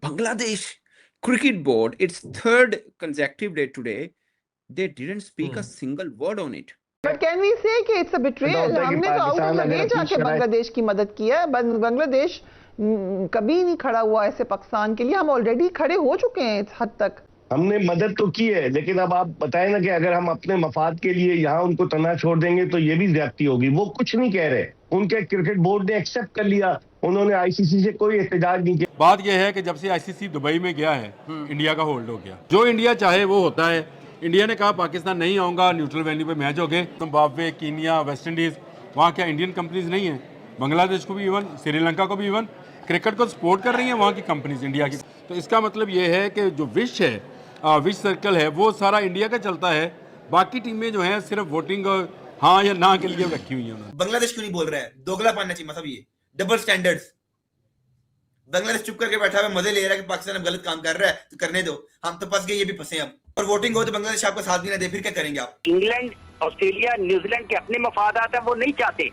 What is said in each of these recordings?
Bangladesh Cricket Board, its third consecutive day today, they didn't speak a single word on it. But can we say कि it's a betrayal? हमने तो out of the way जाके बांग्लादेश की मदद की है। बांग्लादेश कभी नहीं खड़ा हुआ ऐसे पाकिस्तान के लिए। हम ऑलरेडी खड़े हो चुके हैं इस हद तक। हमने मदद तो की है, लेकिन अब आप बताएं ना कि अगर हम अपने मफाद के लिए यहाँ उनको तना छोड़ देंगे तो ये भी ज्यादती होगी। वो कुछ नहीं कह रहे, उनके क्रिकेट बोर्ड ने एक्सेप्ट कर लिया, उन्होंने आईसीसी से कोई एहतजाज नहीं किया। बात यह है कि जब से आईसीसी दुबई में गया है, इंडिया का होल्ड हो गया। जो इंडिया चाहे वो होता है। इंडिया ने कहा पाकिस्तान नहीं आऊँगा, न्यूट्रल वेन्यू पे मैच हो गए। जिम्बाब्वे, कीनिया, वेस्ट इंडीज़, वहाँ क्या इंडियन कंपनीज नहीं है? बांग्लादेश को भी इवन, श्रीलंका को भी इवन क्रिकेट को सपोर्ट कर रही हैं वहाँ की कंपनीज इंडिया की। तो इसका मतलब ये है कि जो विश है, विश सर्कल है, वो सारा इंडिया का चलता है। बाकी टीमें जो हैं सिर्फ वोटिंग हाँ या ना के लिए रखी हुई हैं। बांग्लादेश क्यों नहीं बोल रहा है? दोगला पाना चाहिए, मतलब ये डबल स्टैंडर्ड्स। बांग्लादेश चुप करके बैठा हुआ मजे ले रहा है कि पाकिस्तान अब गलत काम कर रहा है तो करने दो, हम तो फंस गए, ये भी फंसे अब। और वोटिंग हो तो बांग्लादेश आपका साथ भी ना दे, फिर क्या करेंगे आप? इंग्लैंड, ऑस्ट्रेलिया, न्यूजीलैंड के अपने मफादात है, वो नहीं चाहते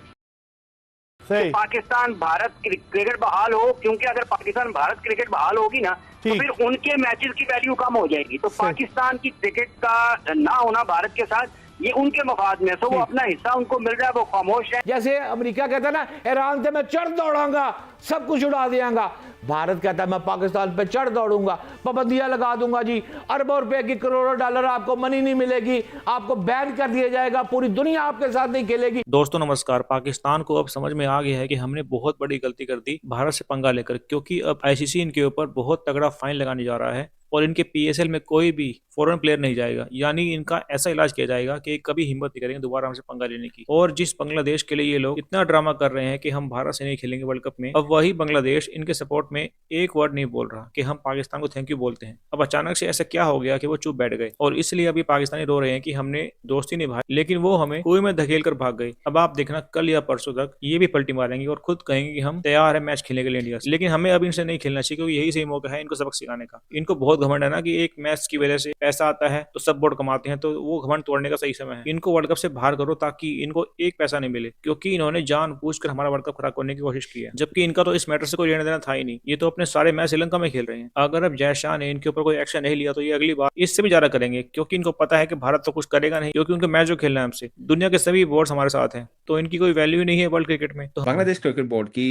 तो पाकिस्तान भारत क्रिकेट बहाल हो, क्योंकि अगर पाकिस्तान भारत क्रिकेट बहाल होगी ना तो फिर उनके मैचेस की वैल्यू कम हो जाएगी। तो पाकिस्तान की क्रिकेट का ना होना भारत के साथ ये उनके मफाद में, तो वो अपना हिस्सा उनको मिल रहा है, वो खामोश है। जैसे अमेरिका कहता है ना, ईरान से मैं चढ़ दौड़ाऊंगा, सब कुछ उड़ा देंगा। भारत कहता है मैं पाकिस्तान पे चढ़ दौड़ूंगा, पाबंदियां लगा दूंगा जी, अरबों रुपए की, करोड़ों डॉलर आपको मनी नहीं मिलेगी, आपको बैन कर दिया जाएगा, पूरी दुनिया आपके साथ नहीं खेलेगी। दोस्तों नमस्कार। पाकिस्तान को अब समझ में आ गया है कि हमने बहुत बड़ी गलती कर दी भारत से पंगा लेकर, क्योंकि अब आईसीसी इनके ऊपर बहुत तगड़ा फाइन लगाने जा रहा है और इनके पीएसएल में कोई भी फॉरेन प्लेयर नहीं जाएगा। यानी इनका ऐसा इलाज किया जाएगा कि कभी हिम्मत नहीं करेंगे दोबारा हमसे पंगा लेने की। और जिस बांग्लादेश के लिए ये लोग इतना ड्रामा कर रहे हैं कि हम भारत से नहीं खेलेंगे वर्ल्ड कप में, अब वही बांग्लादेश इनके सपोर्ट में एक वर्ड नहीं बोल रहा कि हम पाकिस्तान को थैंक यू बोलते हैं। अब अचानक से ऐसा क्या हो गया कि वो चुप बैठ गए, और इसलिए अभी पाकिस्तानी रो रहे हैं कि हमने दोस्ती निभाई, लेकिन वो हमें कुएं में धकेल कर भाग गए। अब आप देखना कल या परसों तक ये भी पलटी मारेंगे और खुद कहेंगे कि हम तैयार है मैच खेलने के लिए इंडिया से। लेकिन हमें अब इनसे नहीं खेलना चाहिए, क्योंकि यही सही मौका है इनको सबक सिखाने का। इनको बहुत घमंड है ना कि एक मैच की वजह से पैसा आता है तो सब बोर्ड कमाते हैं, तो वो घमंड तोड़ने का सही समय है। इनको वर्ल्ड कप से बाहर करो ताकि इनको एक पैसा नहीं मिले, क्योंकि इन्होंने जानबूझकर हमारा वर्ल्ड कप खराब करने की कोशिश की है, जबकि इनका तो इस मैटर से कोई लेना देना था ही नहीं। ये तो अपने सारे मैच श्रीलंका में खेल रहे हैं। अगर अब जयशाह ने इनके ऊपर कोई एक्शन नहीं लिया तो ये अगली बार इससे भी ज्यादा करेंगे, क्योंकि इनको पता है कि भारत तो कुछ करेगा नहीं, क्योंकि उनके मैच जो खेलना है हमसे, दुनिया के सभी बोर्ड हमारे साथ हैं, तो इनकी कोई वैल्यू नहीं है वर्ल्ड क्रिकेट में। तो बांग्लादेश क्रिकेट बोर्ड की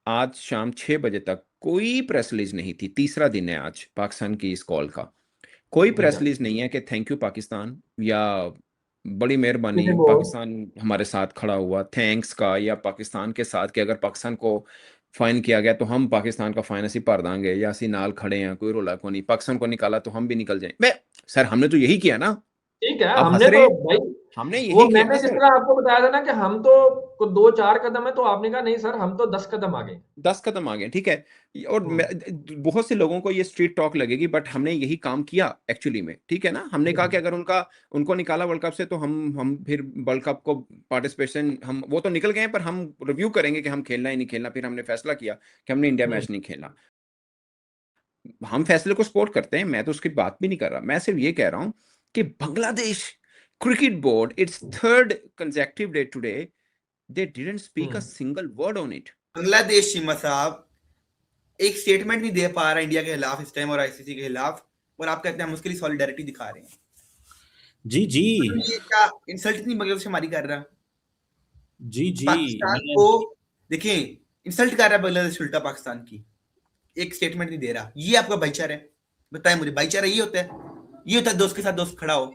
आज शाम 6 बजे तक कोई प्रेस रिलीज नहीं थी। तीसरा दिन है आज पाकिस्तान की इस कॉल का। कोई प्रेस रिलीज नहीं है कि थैंक यू पाकिस्तान, या बड़ी मेहरबानी पाकिस्तान हमारे साथ खड़ा हुआ, थैंक्स का, या पाकिस्तान के साथ कि अगर पाकिस्तान को फाइन किया गया तो हम पाकिस्तान का फाइन असी भर देंगे, या असी नाल खड़े हैं, कोई रोला को नहीं। पाकिस्तान को निकाला तो हम भी निकल जाए। सर हमने तो यही किया ना। ठीक है, हमने तो भाई हमने यही वो किया मैंने ना जिस सर। तरह आपको बताया था ना कि हम तो 2-4 कदम है, तो आपने कहा नहीं सर हम तो 10 कदम आ गए। 10 कदम आ गए, ठीक है। और बहुत से लोगों को ये स्ट्रीट टॉक लगेगी, बट हमने यही काम किया एक्चुअली में, ठीक है ना। हमने कहा कि अगर उनको निकाला वर्ल्ड कप से तो हम फिर वर्ल्ड कप को पार्टिसिपेशन, हम वो तो निकल गए पर हम रिव्यू करेंगे कि हम खेलना ही नहीं खेलना। फिर हमने फैसला किया कि हमने इंडिया मैच नहीं खेलना। हम फैसले को सपोर्ट करते हैं, मैं तो उसकी बात भी नहीं कर रहा। मैं सिर्फ ये कह रहा हूं कि Bangladesh cricket board, it's third consecutive day today, they didn't speak a single word on it. Bangladesh Cheema साहब एक स्टेटमेंट नहीं दे पा रहा इंडिया के खिलाफ इस टाइम और आईसीसी के खिलाफ, और आप कहते हैं हम उसके लिए सॉलिडारिटी दिखा रहे हैं। जी जी, ये क्या इंसल्ट नहीं बांग्लादेश हमारी कर रहा? जी जी, पाकिस्तान को देखिए इंसल्ट कर रहा है बांग्लादेश उल्टा पाकिस्तान की, एक स्टेटमेंट नहीं दे रहा। ये आपका भाईचारा है? बताएं मुझे, भाईचारा ये होता है? ये होता है दोस्त के साथ दोस्त खड़ा हो।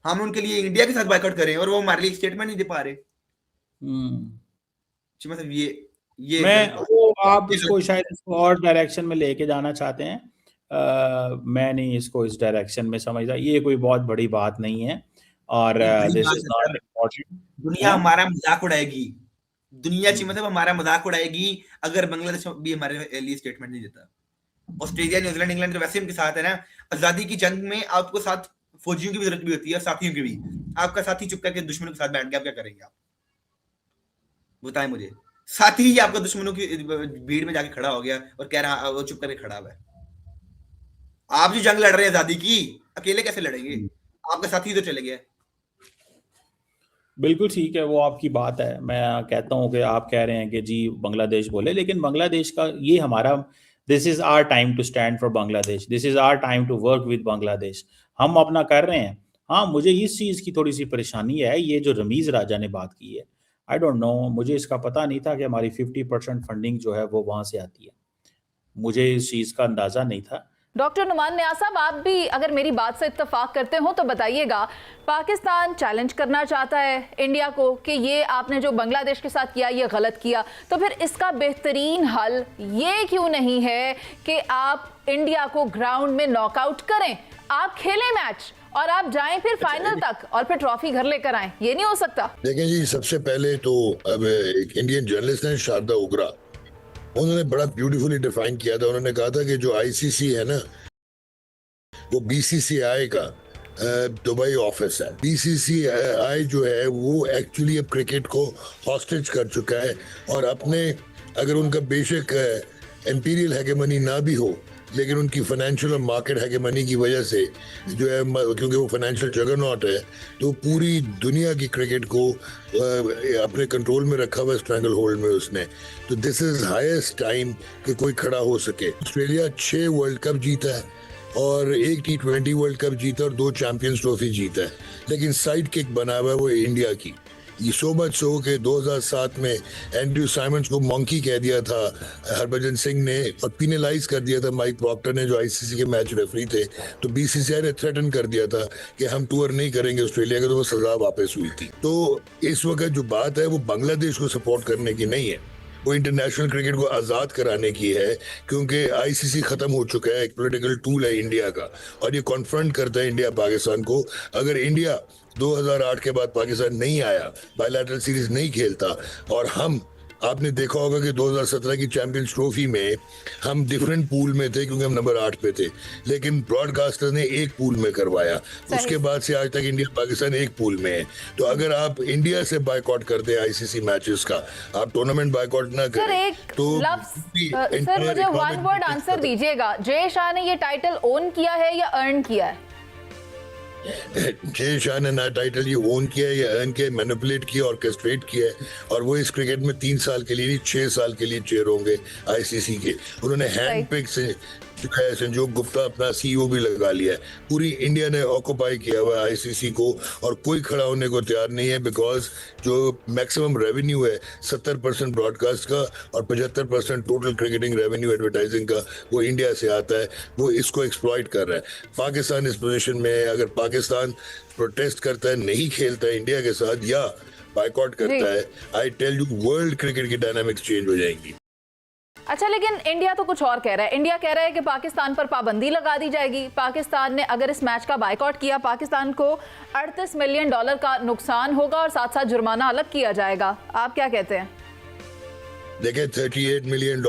हम उनके लिए इंडिया के साथ बायकॉट करें और वो हमारे लिए स्टेटमेंट नहीं दे पा रहे। मतलब ये वो आप इसको शायद इसको और डायरेक्शन में लेके जाना चाहते हैं। मैं नहीं इसको इस डायरेक्शन में समझता। ये कोई बहुत बड़ी बात नहीं है, और दिस इज नॉट इम्पोर्टेंट। दुनिया हमारा मजाक उड़ाएगी, दुनिया मतलब हमारा मजाक उड़ाएगी अगर बांग्लादेश भी हमारे लिए स्टेटमेंट नहीं देता। ऑस्ट्रेलिया, न्यूजीलैंड, इंग्लैंड तो वैसे उनके साथ है ना। आजादी की जंग में आपको साथ फौजियों की भी जरूरत भी होती है और साथियों की भी। आपका साथी चुप करके दुश्मनों के साथ बैठ गया, आप क्या करेंगे? आप बताएं मुझे। साथी ही आपका दुश्मनों की भीड़ में जाके खड़ा हो गया और कह रहा वो चुप करके खड़ा हुआ है। आप जो जंग लड़ रहे हैं आजादी की, अकेले कैसे लड़ेंगे? आपका साथी तो चले गया। बिल्कुल ठीक है, वो आपकी बात है। मैं कहता हूं कि आप कह रहे हैं कि जी बांग्लादेश बोले, लेकिन बांग्लादेश का ये हमारा this is our time to stand for Bangladesh, this is our time to work with Bangladesh. हम अपना कर रहे हैं। हाँ, मुझे इस चीज की थोड़ी सी परेशानी है, ये जो रमीज राजा ने बात की है, आई डोंट नो, मुझे इसका पता नहीं था कि हमारी 50% फंडिंग जो है वो वहां से आती है, मुझे इस चीज का अंदाजा नहीं था। डॉक्टर नुमान नियाज़ साहब, आप भी अगर मेरी बात से इत्तेफाक करते हो तो बताइएगा, पाकिस्तान चैलेंज करना चाहता है इंडिया को कि ये आपने जो बांग्लादेश के साथ किया ये गलत किया, तो फिर इसका बेहतरीन हल ये क्यों नहीं है कि आप इंडिया को ग्राउंड में नॉकआउट करें, आप खेलें मैच और आप जाएं फिर फाइनल तक और फिर ट्रॉफी घर लेकर आएं? ये नहीं हो सकता? देखें जी, सबसे पहले तो अब एक इंडियन जर्नलिस्ट है शारदा उग्रा, उन्होंने बड़ा ब्यूटीफुली डिफाइन किया था। उन्होंने कहा था कि जो आईसीसी है ना, वो बीसीसीआई का दुबई ऑफिस है। बीसीसीआई जो है वो एक्चुअली अब क्रिकेट को हॉस्टेज कर चुका है और अपने, अगर उनका बेशक एम्पीरियल हेगेमनी ना भी हो, लेकिन उनकी फाइनेंशियल और मार्केट हेगेमनी की वजह से जो है, क्योंकि वो फाइनेंशियल जगरनॉट है, तो पूरी दुनिया की क्रिकेट को अपने कंट्रोल में रखा हुआ, स्ट्रैंगल होल्ड में उसने। तो दिस इज हाईएस्ट टाइम कि कोई खड़ा हो सके। ऑस्ट्रेलिया 6 वर्ल्ड कप जीता है और 1 T20 वर्ल्ड कप जीता और 2 चैंपियंस ट्रॉफी जीता है, लेकिन साइड किक बना हुआ है वो इंडिया की। ये सो मच सो कि 2007 में एंड्रयू साइमंड्स को मंकी कह दिया था हरभजन सिंह ने, और पिनलाइज कर दिया था माइक प्रॉक्टर ने, जो आईसीसी के मैच रेफरी थे। तो बीसीसीआई ने थ्रेटन कर दिया था कि हम टूर नहीं करेंगे ऑस्ट्रेलिया का, तो वो सजा वापस हुई थी। तो इस वक्त जो बात है वो बांग्लादेश को सपोर्ट करने की नहीं है, वो इंटरनेशनल क्रिकेट को आज़ाद कराने की है, क्योंकि आईसीसी खत्म हो चुका है, एक पॉलिटिकल टूल है इंडिया का, और ये कॉन्फ्रंट करता है इंडिया पाकिस्तान को। अगर इंडिया 2008 के बाद पाकिस्तान नहीं आया, बायलैटरल सीरीज नहीं खेलता, और हम, आपने देखा होगा कि 2017 की चैंपियंस ट्रॉफी में हम डिफरेंट पूल में थे क्योंकि हम नंबर 8 पे थे, लेकिन ब्रॉडकास्टर ने एक पूल में करवाया। उसके बाद से आज तक इंडिया पाकिस्तान एक पूल में है। तो अगर आप इंडिया से बायकॉट करते हैं आईसीसी मैचेस का, आप टूर्नामेंट बायकॉट ना करें तो सर मुझे वन वर्ड आंसर दीजिएगा, जय शाह ने ये टाइटल ओन किया है या अर्न किया है? जय शाह ने ना टाइटल ये ओन किया है या अर्न किया है, मैनिपुलेट किया, ऑर्केस्ट्रेट किया है, और वो इस क्रिकेट में 3 साल के लिए नहीं 6 साल के लिए चेयर होंगे आईसीसी के। उन्होंने हैंड पिक से संजोग गुप्ता अपना सीईओ भी लगा लिया है। पूरी इंडिया ने ऑक्युपाई किया हुआ है आईसीसी को, और कोई खड़ा होने को तैयार नहीं है, बिकॉज जो मैक्सिमम रेवेन्यू है 70% ब्रॉडकास्ट का और 75% टोटल क्रिकेटिंग रेवेन्यू एडवर्टाइजिंग का वो इंडिया से आता है। वो इसको एक्सप्लॉइट कर रहा है। पाकिस्तान इस पोजीशन में है, अगर पाकिस्तान प्रोटेस्ट करता है, नहीं खेलता है इंडिया के साथ या बायकॉट करता है, I tell you world cricket की डायनामिक्स चेंज हो जाएंगी। अच्छा, लेकिन इंडिया तो कुछ और कह रहा है। इंडिया कह रहा है कि पाकिस्तान पर पाबंदी लगा दी जाएगी। पाकिस्तान ने अगर इस मैच का बायकॉट किया, पाकिस्तान को $38 मिलियन का नुकसान होगा और साथ साथ जुर्माना अलग किया जाएगा। आप क्या कहते हैं? देखिए, $38 मिलियन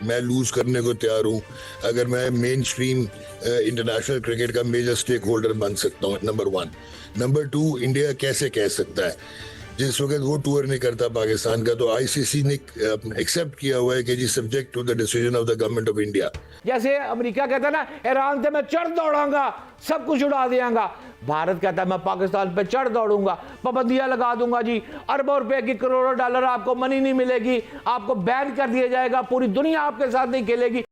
मैं लूज करने को तैयार हूँ अगर मैं मेन स्ट्रीम इंटरनेशनल क्रिकेट का मेजर स्टेक होल्डर बन सकता हूँ, नंबर 1। नंबर 2, इंडिया कैसे कह सकता है जिस वक्त वो टूर नहीं करता पाकिस्तान का, तो आईसीसी ने एक्सेप्ट किया हुआ है कि जी subject to the decision of the government of India. जैसे अमेरिका कहता है ना, ईरान से मैं चढ़ दौड़ाऊंगा, सब कुछ उड़ा देंगा। भारत कहता है मैं पाकिस्तान पे चढ़ दौड़ूंगा, पाबंदियां लगा दूंगा जी, अरबों रुपए की, करोड़ों डॉलर, आपको मनी नहीं मिलेगी, आपको बैन कर दिया जाएगा, पूरी दुनिया आपके साथ नहीं खेलेगी।